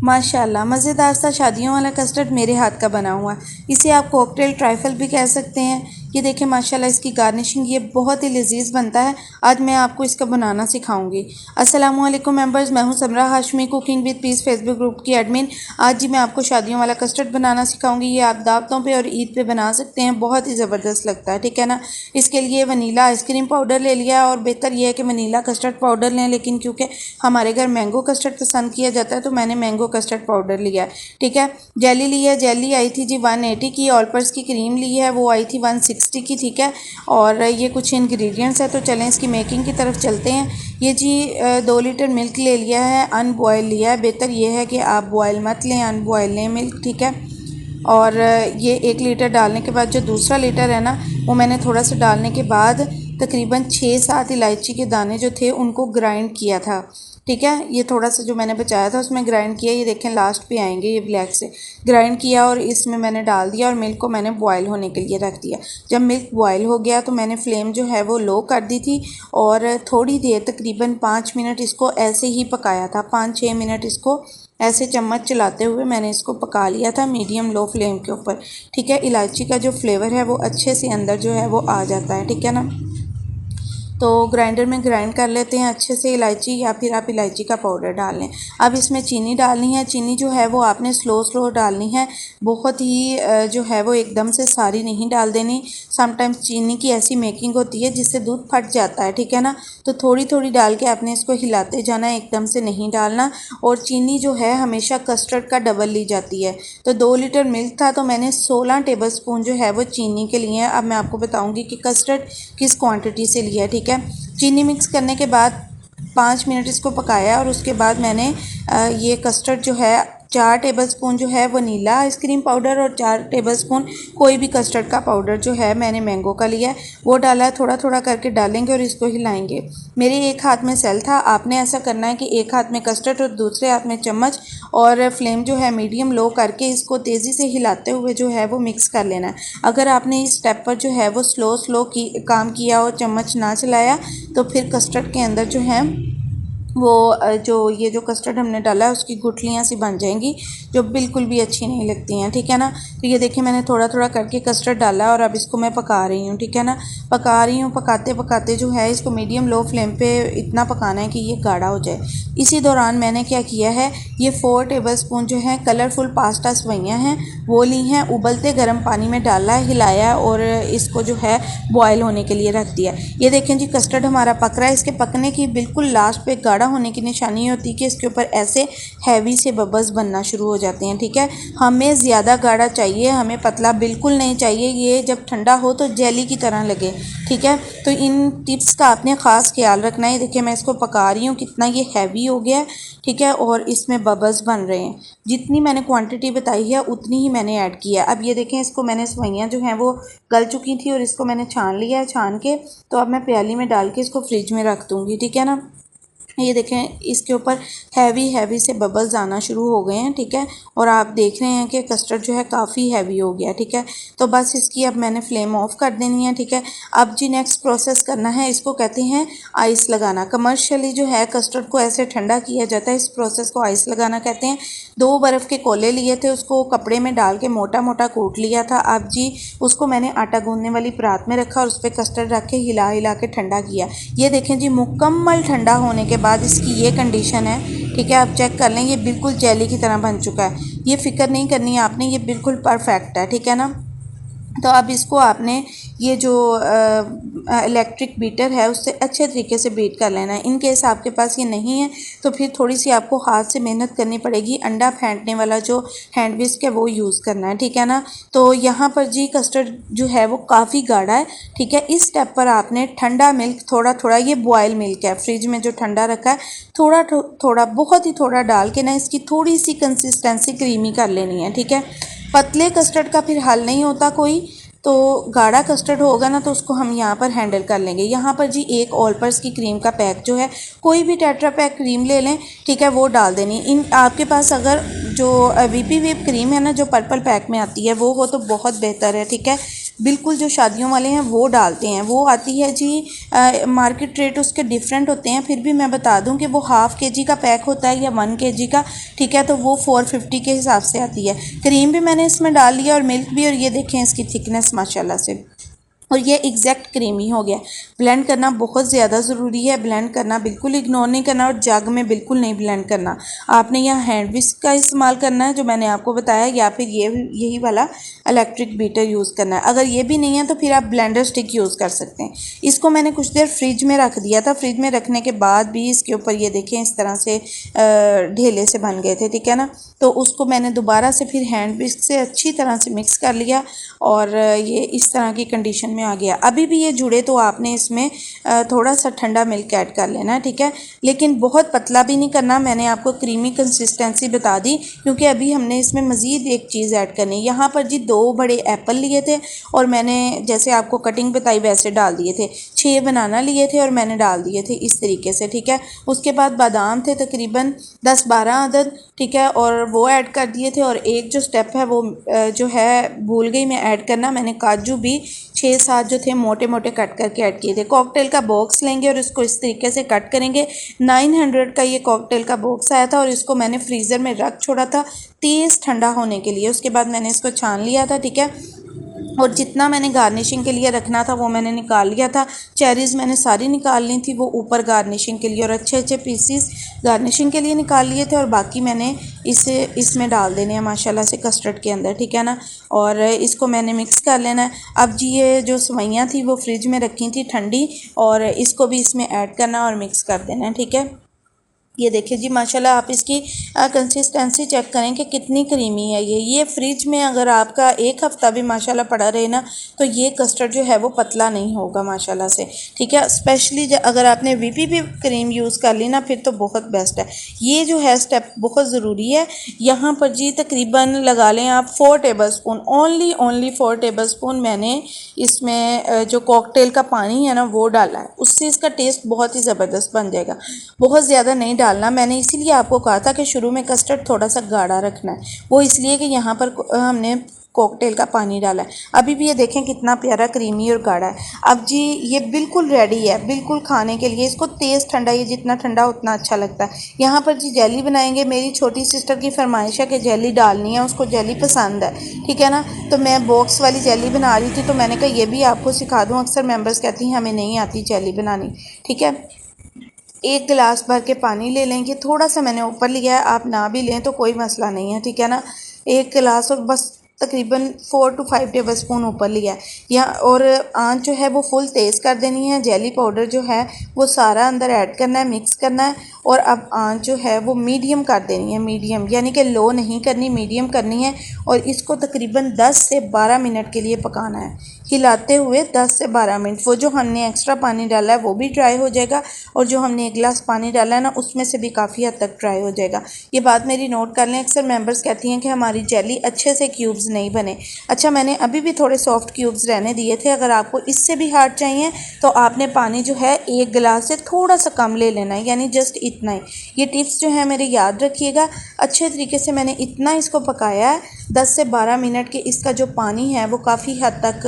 माशाल्लाह मज़ेदार सा शादियों वाला कस्टर्ड मेरे हाथ का बना हुआ है। इसे आप कॉकटेल ट्राइफल भी कह सकते हैं। ये देखें माशाल्लाह इसकी गार्निशिंग ये बहुत ही लजीज बनता है। आज मैं आपको इसका बनाना सिखाऊंगी। अस्सलामु अलैकुम मेंबर्स, मैं हूं Samra Hashmi, cooking with peace Facebook group की एडमिन। आज जी मैं आपको शादियों वाला कस्टर्ड बनाना सिखाऊंगी। ये आप दावतों पे और ईद पे बना सकते हैं, बहुत ही ज़बरदस्त लगता है, ठीक है ना। इसके लिए वनीला आइसक्रीम पाउडर ले लिया, और बेहतर यह है कि वनीला कस्टर्ड पाउडर लें, लेकिन क्योंकि हमारे घर मैंगो कस्टर्ड पसंद किया जाता है तो मैंने मैंगो कस्टर्ड पाउडर लिया है, ठीक है। जेली ली है, जेली आई थी जी 180 की। ऑलपर्स की क्रीम ली है, वो आई थी 160 की, ठीक है। और ये कुछ इंग्रेडिएंट्स है, तो चलें इसकी मेकिंग की तरफ चलते हैं। ये जी 2 लीटर मिल्क ले लिया है, अनबॉयल लिया है। बेहतर ये है कि आप बॉयल मत लें, अनबॉयल लें मिल्क, ठीक है। और ये 1 लीटर डालने के बाद जो दूसरा लीटर है ना, वो मैंने थोड़ा सा डालने के बाद तकरीबन 6-7 इलायची के दाने जो थे उनको ग्राइंड किया था, ठीक है। ये थोड़ा सा जो मैंने बचाया था उसमें ग्राइंड किया, ये देखें लास्ट पे आएंगे ये ब्लैक से ग्राइंड किया, और इसमें मैंने डाल दिया और मिल्क को मैंने बॉयल होने के लिए रख दिया। जब मिल्क बॉयल हो गया तो मैंने फ्लेम जो है वो लो कर दी थी, और थोड़ी देर तकरीबन 5 मिनट इसको ऐसे ही पकाया था। 5-6 मिनट इसको ऐसे चम्मच चलाते हुए मैंने इसको पका लिया था मीडियम लो फ्लेम के ऊपर, ठीक है। इलायची का जो फ्लेवर है वो अच्छे से अंदर जो है वो आ जाता है, ठीक है ना। तो ग्राइंडर में ग्राइंड कर लेते हैं अच्छे से इलायची, या फिर आप इलायची का पाउडर डाल लें। अब इसमें चीनी डालनी है। चीनी जो है वो आपने स्लो स्लो डालनी है, बहुत ही जो है वो एकदम से सारी नहीं डाल देनी। समटाइम्स चीनी की ऐसी मेकिंग होती है जिससे दूध फट जाता है, ठीक है ना। तो थोड़ी थोड़ी डाल के आपने इसको हिलाते जाना है, एकदम से नहीं डालना। और चीनी जो है हमेशा कस्टर्ड का डबल ली जाती है। तो 2 लीटर मिल्क था तो मैंने 16 टेबल स्पून जो है वो चीनी के लिए है। अब मैं आपको बताऊंगी कि कस्टर्ड किस क्वांटिटी से लिया है, ठीक है। चीनी मिक्स करने के बाद 5 मिनट इसको पकाया, और उसके बाद मैंने ये कस्टर्ड जो है 4 टेबलस्पून जो है वनीला आइसक्रीम पाउडर, और 4 टेबलस्पून कोई भी कस्टर्ड का पाउडर जो है मैंने मैंगो का लिया है वो डाला है। थोड़ा थोड़ा करके डालेंगे और इसको हिलाएंगे। मेरे एक हाथ में सेल था, आपने ऐसा करना है कि एक हाथ में कस्टर्ड और दूसरे हाथ में चम्मच, और फ्लेम जो है मीडियम लो करके इसको तेज़ी से हिलाते हुए जो है वो मिक्स कर लेना है। अगर आपने इस स्टेप पर जो है वो स्लो स्लो काम किया और चम्मच ना चलाया तो फिर कस्टर्ड के अंदर जो है वो जो ये जो कस्टर्ड हमने डाला है उसकी गुठलियाँ सी बन जाएंगी, जो बिल्कुल भी अच्छी नहीं लगती हैं, ठीक है ना। तो ये देखिए मैंने थोड़ा थोड़ा करके कस्टर्ड डाला है, और अब इसको मैं पका रही हूँ, ठीक है ना। पका रही हूँ, पकाते पकाते जो है इसको मीडियम लो फ्लेम पे इतना पकाना है कि ये गाढ़ा हो जाए। इसी दौरान मैंने क्या किया है, ये 4 टेबलस्पून जो है कलरफुल पास्ता सवैयाँ हैं वो ली हैं, उबलते गर्म पानी में डाला है, हिलाया, और इसको जो है बॉयल होने के लिए रख दिया। ये देखें जी कस्टर्ड हमारा पक रहा है। इसके पकने की बिल्कुल लास्ट पे गाढ़ा होने की निशानी होती है कि इसके ऊपर ऐसे हैवी से बबल्स बनना शुरू हो जाते हैं, ठीक है। हमें ज़्यादा गाढ़ा चाहिए, हमें पतला बिल्कुल नहीं चाहिए। ये जब ठंडा हो तो जेली की तरह लगे, ठीक है। तो इन टिप्स का आपने ख़ास ख्याल रखना है। देखिए मैं इसको पका रही हूँ, कितना ये हैवी हो गया है, ठीक है, और इसमें बबल्स बन रहे हैं। जितनी मैंने क्वांटिटी बताई है उतनी ही मैंने ऐड किया। अब ये देखें इसको मैंने सवैयाँ जो हैं वो गल चुकी थी, और इसको मैंने छान लिया है। छान के तो अब मैं प्याली में डाल के इसको फ्रिज में रख दूँगी, ठीक है ना। ये देखें इसके ऊपर हैवी हैवी से बबल्स आना शुरू हो गए हैं, ठीक है। और आप देख रहे हैं कि कस्टर्ड जो है काफ़ी हैवी हो गया, ठीक है। तो बस इसकी अब मैंने फ्लेम ऑफ कर देनी है, ठीक है। अब जी नेक्स्ट प्रोसेस करना है, इसको कहते हैं आइस लगाना। कमर्शियली जो है कस्टर्ड को ऐसे ठंडा किया जाता है, इस प्रोसेस को आइस लगाना कहते हैं। 2 बर्फ़ के कोले लिए थे, उसको कपड़े में डाल के मोटा मोटा कूट लिया था। अब जी उसको मैंने आटा गूंदने वाली परात में रखा और उस पर कस्टर्ड रख के हिला हिला के ठंडा किया। ये देखें जी मुकम्मल ठंडा होने के बाद इसकी ये कंडीशन है, ठीक है। आप चेक कर लें, ये बिल्कुल जेली की तरह बन चुका है। ये फ़िक्र नहीं करनी है आपने, ये बिल्कुल परफेक्ट है, ठीक है ना। तो अब इसको आपने ये जो इलेक्ट्रिक बीटर है उससे अच्छे तरीके से बीट कर लेना है। इन केस आपके पास ये नहीं है तो फिर थोड़ी सी आपको हाथ से मेहनत करनी पड़ेगी। अंडा फेंटने वाला जो हैंड विस्क है वो यूज़ करना है, ठीक है ना। तो यहाँ पर जी कस्टर्ड जो है वो काफ़ी गाढ़ा है, ठीक है। इस स्टेप पर आपने ठंडा मिल्क थोड़ा थोड़ा, ये बॉयल मिल्क है फ्रिज में जो ठंडा रखा है, थोड़ा थोड़ा बहुत ही थोड़ा डाल के ना इसकी थोड़ी सी कंसिस्टेंसी क्रीमी कर लेनी है, ठीक है। पतले कस्टर्ड का फिर हल नहीं होता कोई, तो गाढ़ा कस्टर्ड होगा ना तो उसको हम यहाँ पर हैंडल कर लेंगे। यहाँ पर जी एक ऑलपर्स की क्रीम का पैक जो है, कोई भी टेट्रा पैक क्रीम ले लें, ठीक है, वो डाल देनी। इन आपके पास अगर जो वीपी व्हिप क्रीम है ना जो पर्पल पैक में आती है वो हो तो बहुत बेहतर है, ठीक है। बिल्कुल जो शादियों वाले हैं वो डालते हैं। वो आती है जी, मार्केट रेट उसके डिफरेंट होते हैं, फिर भी मैं बता दूं कि वो ½ kg का पैक होता है या 1 kg का, ठीक है, तो वो 450 के हिसाब से आती है। क्रीम भी मैंने इसमें डाल लिया और मिल्क भी, और ये देखें इसकी थिकनेस माशाल्लाह से, और ये एग्जैक्ट क्रीमी हो गया। ब्लेंड करना बहुत ज़्यादा ज़रूरी है, ब्लेंड करना बिल्कुल इग्नोर नहीं करना, और जग में बिल्कुल नहीं ब्लेंड करना। आपने यहाँ हैंड विस्क का इस्तेमाल करना है जो मैंने आपको बताया, या फिर ये यही वाला इलेक्ट्रिक बीटर यूज़ करना है। अगर ये भी नहीं है तो फिर आप ब्लेंडर स्टिक यूज़ कर सकते हैं। इसको मैंने कुछ देर फ्रिज में रख दिया था। फ्रिज में रखने के बाद भी इसके ऊपर ये देखें इस तरह से ढेले से बन गए थे, ठीक है ना। तो उसको मैंने दोबारा से फिर हैंड विस्क से अच्छी तरह से मिक्स कर लिया, और ये इस तरह की कंडीशन में आ गया। अभी भी ये जुड़े तो आपने इसमें थोड़ा सा ठंडा मिल्क ऐड कर लेना है, ठीक है, लेकिन बहुत पतला भी नहीं करना। मैंने आपको क्रीमी कंसिस्टेंसी बता दी, क्योंकि अभी हमने इसमें मज़ीद एक चीज़ ऐड करनी। यहाँ पर जी 2 बड़े एप्पल लिए थे, और मैंने जैसे आपको कटिंग बताई वैसे डाल दिए थे। 6 बनाना लिए थे और मैंने डाल दिए थे इस तरीके से, ठीक है। उसके बाद बादाम थे तकरीबन 10-12 अदद, ठीक है, और वो ऐड कर दिए थे। और एक जो स्टेप है वो जो है भूल गई मैं ऐड करना, मैंने काजू भी 6-7 जो थे मोटे मोटे कट करके ऐड किए थे। कॉकटेल का बॉक्स लेंगे और इसको इस तरीके से कट करेंगे। 900 का ये कॉकटेल का बॉक्स आया था, और इसको मैंने फ्रीज़र में रख छोड़ा था तेज़ ठंडा होने के लिए। उसके बाद मैंने इसको छान लिया था, ठीक है, और जितना मैंने गार्निशिंग के लिए रखना था वो मैंने निकाल लिया था। चेरीज़ मैंने सारी निकाल ली थी, वो ऊपर गार्निशिंग के लिए, और अच्छे अच्छे पीसीस गार्निशिंग के लिए निकाल लिए थे, और बाकी मैंने इसमें डाल देने हैं माशाल्लाह से कस्टर्ड के अंदर, ठीक है ना। और इसको मैंने मिक्स कर लेना है। अब जी ये जो सवैयाँ थी वो फ्रिज में रखी थी ठंडी, और इसको भी इसमें ऐड करना और मिक्स कर देना है, ठीक है। ये देखिए जी माशाल्लाह, आप इसकी कंसिस्टेंसी चेक करें कि कितनी क्रीमी है। ये फ्रिज में अगर आपका 1 हफ़्ता भी माशाल्लाह पड़ा रहे ना, तो ये कस्टर्ड जो है वो पतला नहीं होगा माशाल्लाह से, ठीक है। स्पेशली अगर आपने व्हिपी क्रीम यूज़ कर ली ना, फिर तो बहुत बेस्ट है। ये जो है स्टेप बहुत ज़रूरी है। यहाँ पर जी तकरीबन लगा लें आप 4 table spoon, only 4 table spoon मैंने इसमें जो कॉकटेल का पानी है ना वो डाला है। उससे इसका टेस्ट बहुत ही ज़बरदस्त बन जाएगा। बहुत ज़्यादा नहीं डालना, मैंने इसीलिए आपको कहा था कि शुरू में कस्टर्ड थोड़ा सा गाढ़ा रखना है, वो इसलिए कि यहाँ पर हमने कॉकटेल का पानी डाला है। अभी भी ये देखें कितना प्यारा क्रीमी और गाढ़ा है। अब जी ये बिल्कुल रेडी है, बिल्कुल खाने के लिए। इसको तेज़ ठंडा, ये जितना ठंडा उतना अच्छा लगता है। यहाँ पर जी जेली बनाएंगे। मेरी छोटी सिस्टर की फरमाइश है कि जेली डालनी है, उसको जेली पसंद है, ठीक है ना। तो मैं बॉक्स वाली जेली बना रही थी, तो मैंने कहा ये भी आपको सिखा दूँ। अक्सर मेम्बर्स कहती हैं हमें नहीं आती जेली बनानी, ठीक है। 1 गिलास भर के पानी ले लेंगे, थोड़ा सा मैंने ऊपर लिया है, आप ना भी लें तो कोई मसला नहीं है, ठीक है ना। 1 गिलास, और बस तकरीबन 4 to 5 टेबल स्पून ऊपर लिया है यहाँ, और आंच जो है वो फुल तेज़ कर देनी है। जेली पाउडर जो है वो सारा अंदर ऐड करना है, मिक्स करना है, और अब आंच जो है वो मीडियम कर देनी है, मीडियम यानी कि लो नहीं करनी, मीडियम करनी है। और इसको तकरीबन 10 से 12 मिनट के लिए पकाना है, हिलाते हुए 10 से 12 मिनट। वो जो हमने एक्स्ट्रा पानी डाला है वो भी ड्राई हो जाएगा, और जो हमने 1 गिलास पानी डाला है ना उसमें से भी काफ़ी हद तक ड्राई हो जाएगा। ये बात मेरी नोट कर लें। अक्सर मेंबर्स कहती हैं कि हमारी जेली अच्छे से क्यूब्स नहीं बने। अच्छा, मैंने अभी भी थोड़े सॉफ्ट क्यूब्स रहने दिए थे। अगर आपको इससे भी हार्ड चाहिए तो आपने पानी जो है 1 गिलास से थोड़ा सा कम ले लेना है, यानी जस्ट इतना ही। ये टिप्स जो है मेरे याद रखिएगा। अच्छे तरीके से मैंने इतना इसको पकाया है 10 से 12 मिनट के। इसका जो पानी है वो काफ़ी हद तक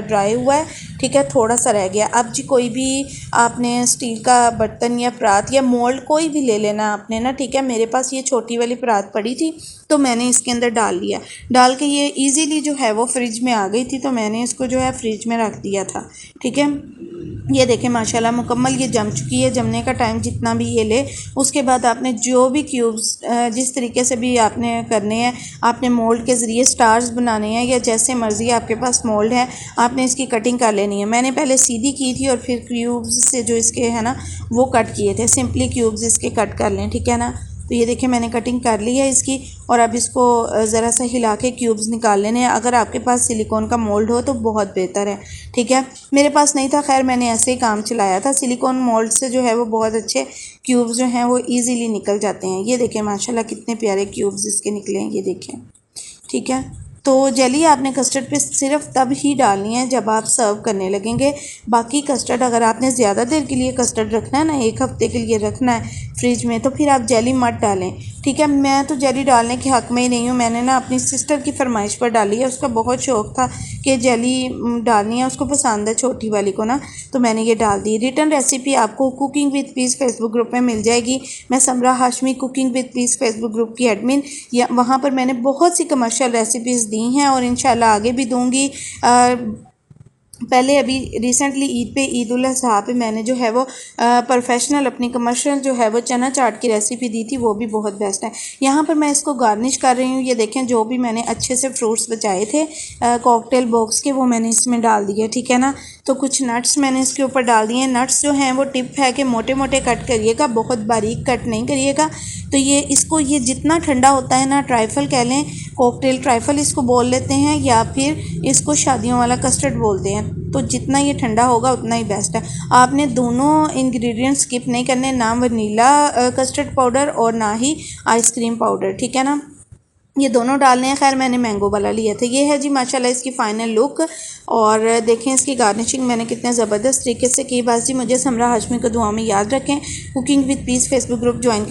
ड्राई हुआ है, ठीक है, थोड़ा सा रह गया। अब जी कोई भी आपने स्टील का बर्तन या परात या मोल्ड कोई भी ले लेना आपने ना, ठीक है। मेरे पास ये छोटी वाली परात पड़ी थी तो मैंने इसके अंदर डाल लिया। डाल के ये इजीली जो है वो फ्रिज में आ गई थी, तो मैंने इसको जो है फ्रिज में रख दिया था, ठीक है। ये देखें माशाल्लाह मुकम्मल ये जम चुकी है। जमने का टाइम जितना भी ये ले, उसके बाद आपने जो भी क्यूब्स जिस तरीके से भी आपने करने हैं, आपने मोल्ड के ज़रिए स्टार्स बनाने हैं या जैसे मर्ज़ी आपके पास मोल्ड है, आपने इसकी कटिंग कर लेनी है। मैंने पहले सीधी की थी और फिर क्यूब्स से जो इसके है ना वो कट किए थे। सिंपली क्यूब्स इसके कट कर लें, ठीक है ना। तो ये देखिए मैंने कटिंग कर ली है इसकी, और अब इसको ज़रा सा हिला के क्यूब्स निकाल लेने हैं। अगर आपके पास सिलिकॉन का मोल्ड हो तो बहुत बेहतर है, ठीक है। मेरे पास नहीं था, खैर मैंने ऐसे ही काम चलाया था। सिलिकॉन मोल्ड से जो है वो बहुत अच्छे क्यूब्स जो हैं वो ईज़िली निकल जाते हैं। ये देखें माशाल्लाह कितने प्यारे क्यूब्स इसके निकले हैं, ये देखें, ठीक है। तो जेली आपने कस्टर्ड पे सिर्फ तब ही डालनी है जब आप सर्व करने लगेंगे। बाकी कस्टर्ड अगर आपने ज़्यादा देर के लिए कस्टर्ड रखना है ना, 1 हफ़्ते के लिए रखना है फ्रिज में, तो फिर आप जेली मत डालें, ठीक ठीक है। मैं तो जेली डालने के हक़ में ही नहीं हूँ, मैंने ना अपनी सिस्टर की फरमाइश पर डाली है, उसका बहुत शौक़ था कि जेली डालनी है, उसको पसंद है छोटी वाली को ना, तो मैंने ये डाल दी। रिटर्न रेसिपी आपको cooking with peace Facebook group में मिल जाएगी। मैं Samra Hashmi cooking with peace Facebook group की एडमिन, या वहाँ पर मैंने बहुत सी कमर्शियल रेसिपीज़ दी हैं और इंशाल्लाह आगे भी दूँगी। पहले अभी रिसेंटली ईद पे, ईद उल अज़हा पे मैंने जो है वो प्रोफेशनल अपनी कमर्शियल जो है वो चना चाट की रेसिपी दी थी, वो भी बहुत बेस्ट है। यहाँ पर मैं इसको गार्निश कर रही हूँ। ये देखें, जो भी मैंने अच्छे से फ्रूट्स बचाए थे कॉकटेल बॉक्स के, वो मैंने इसमें डाल दिए, ठीक है ना। तो कुछ नट्स मैंने इसके ऊपर डाल दिए। नट्स जो हैं वो टिप है कि मोटे मोटे कट करिएगा, बहुत बारीक कट नहीं करिएगा। तो ये जितना ठंडा होता है ना, ट्राइफल कह लें, कॉकटेल ट्राइफल इसको बोल लेते हैं, या फिर इसको शादियों वाला कस्टर्ड बोलते हैं। तो जितना ये ठंडा होगा उतना ही बेस्ट है। आपने दोनों इंग्रेडिएंट्स स्किप नहीं करने, ना वनीला कस्टर्ड पाउडर और ना ही आइसक्रीम पाउडर, ठीक है ना। ये दोनों डालने हैं। खैर मैंने मैंगो वाला लिया था। ये है जी माशाल्लाह इसकी फ़ाइनल लुक। और देखें इसकी गार्निशिंग मैंने कितने ज़बरदस्त तरीके से की। बस जी मुझे समरा हाशमी को दुआ में याद रखें। Cooking with peace Facebook group join करें।